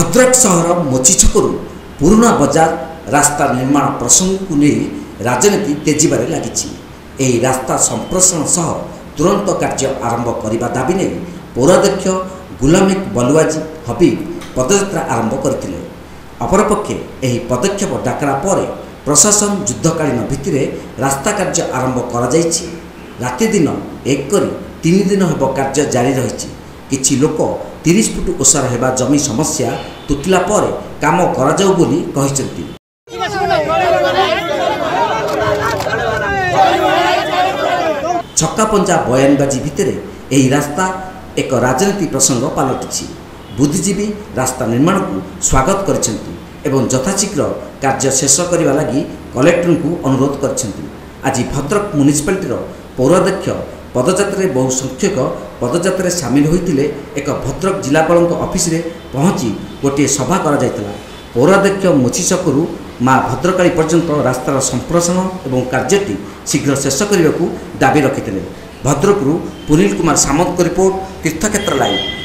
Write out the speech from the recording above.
भद्रक सहर मोची छकरू पुराना बजार रास्ता निर्माण प्रसंग को नहीं राजनीति तेजिबारे लगी। यही रास्ता संप्रसारण सह तुरंत कार्य आरंभ करने दाबी नहीं पौराध्यक्ष गुलामिक बलुआजी हबीब पदयात्रा आरंभ करते। अपरपक्षे यही पदक्षेप डाकरा पर प्रशासन युद्धकालीन भित्तिर रास्ता कार्य आरंभ कर राति दिन एक करी 3 दिन हेब कार्य जारी रही। किछि लोक 30 फुट ओसार हेबा जमी समस्या तुटिला पर काम करा जाऊ बोली कहिसंती। छक्का पंजा बयानबाजी भितर यही रास्ता एक राजनीति प्रसंग पलटि। बुद्धिजीवी रास्ता निर्माण को स्वागत करछंती एवं यथाशीघ्र कार्य शेष करने लगी कलेक्टर को अनुरोध करछंती। आज भद्रक म्युनिसिपालिटीर पौराध्यक्ष पदयात्रा बहु संख्यक पदयात्रा सामिल होते एक भद्रक जिलापाल ऑफिस रे पहुंची गोटे सभा करा जायतला। पौराध्यक्ष मोची छकरू माँ भद्रकाली पर्यंत रास्तार संप्रसारण एवं कार्यटी शीघ्र शेष करने को दाबी रखिते। भद्रकरू पुनील कुमार सामंत रिपोर्ट तीर्थक्षेत्र लाइव।